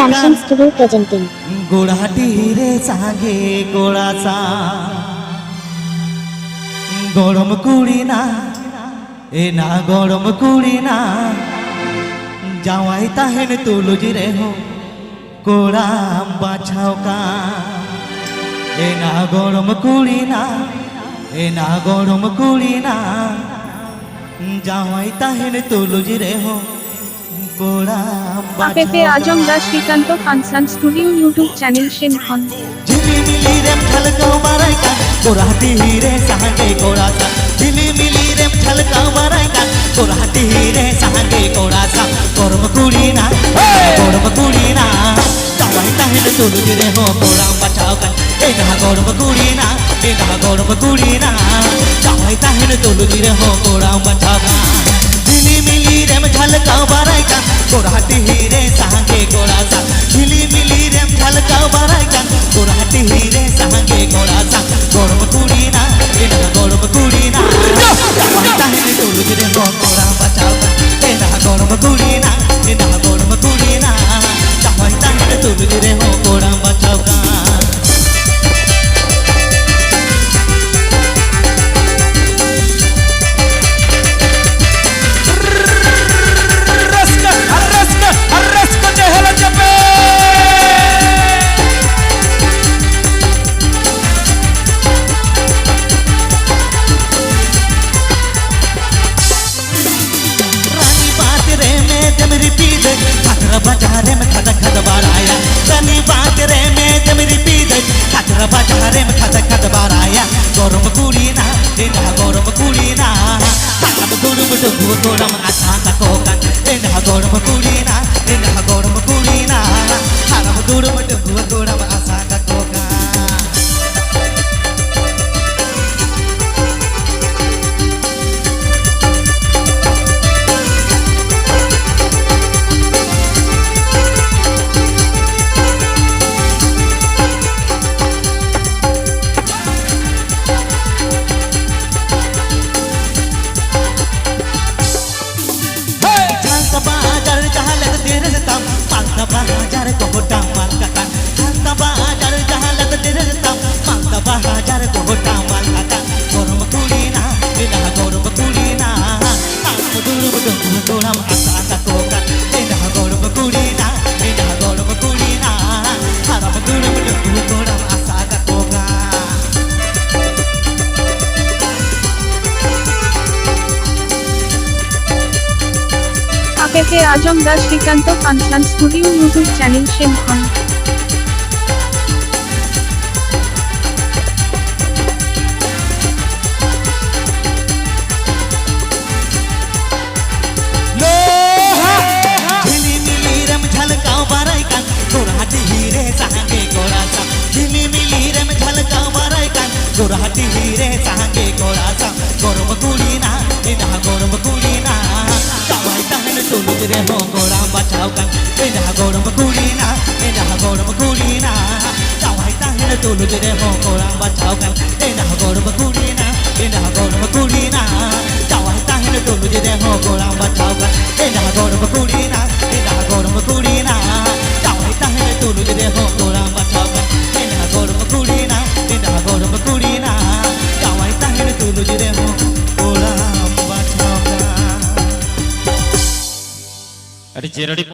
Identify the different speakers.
Speaker 1: Fashion Studio presenting
Speaker 2: गोळाटी रे सांगे गोळाचा गरम कुड़ी ना ए ना गरम कुड़ी ना जावाई ताहेन तुलुजी रे हो कोड़ा बाछाओ का ए ना गरम कुड़ी ना ए ना गरम कुड़ी ना जावाई ताहेन तुलुजी रे हो कोड़ा
Speaker 3: APP Azam Das Srikanth fashion studio YouTube channel शेनखन
Speaker 2: झिलिमिली रेम झलकाव मारायका कोराटी रे सांगे कोराचा झिलिमिली रेम झलकाव मारायका कोराटी रे सांगे कोराचा गरम कुड़ी ना जावाई ताहेन तुलुजी रे हो कोड़ा बाछाओ का ए ना गरम कुड़ी ना ए ना गरम कुड़ी ना जावाई ताहेन तुलुजी रे हो कोड़ा बाछाओ का झिलिमिली रेम झलकाव मारायका कोराटी रे सांगे कोराचा झिलिमिली रेम झलकाव मारायका कोराटी रे सांगे कोराचा गरम कुड़ी ना ए ना गरम कुड़ी ना जावाई ताहेन तुलुजी रे हो कोड़ा बाछाओ का ए ना गरम कुड़ी ना ए ना गरम कुड़ी ना जावाई ताहेन तुलुजी रे हो कोड़ा बाछाओ का बाजारे में खद खद बाराया तनी बात रे में जमरी पीद खतरा बाजारे में खद खद बाराया गरम कुड़ी ना एना गरम कुड़ी ना हम गुरुम डुगु गोरम आसा का कोकन एना गरम कुड़ी ना एना गरम कुड़ी ना हम गुरुम डुगु गोरम आसा का कोकन बाजार को होटा माल काका हल्का बाजार जहाँ लग तेरे तम मालदा बाजार को होटा माल काका गरम कुड़ी ना एना गरम कुड़ी ना हम दुरुम दुरुम गोरम आसा का कोका एना गरम कुड़ी ना एना गरम कुड़ी ना हम दुरुम दुरुम गोरम आसा का कोका
Speaker 3: APP Azam Das Srikanth fashion studio YouTube channel शेनखन
Speaker 2: झिलिमिली रेम झलकाव मारायका कोराटी रे सांगे कोराचा झिलिमिली रेम झलकाव मारायका कोराटी रे सांगे कोराचा गरम कुड़ी ना एना गरम कुड़ी ना जावाई ताहेन तुलुजी रे हो कोड़ा बाछाओ का एना गरम कुड़ी ना एना गरम कुड़ी ना जावाई ताहेन तुलुजी रे हो कोड़ा बाछाओ का एना गरम कुड़ी ना एना गरम कुड़ी ना जावाई ताहेन तुलुजी रे हो कोड़ा बाछाओ का एना गरम कुड़ी ना एना गरम कुड़ी ना जावाई ताहेन तुलुजी रे हो कोड़ा बाछाओ का एना गरम कुड़ी ना एना गरम कुड़ी ना जावाई ताहेन तुलुजी रे हो कोड़ा बाछाओ का
Speaker 4: अरे चेरड़ी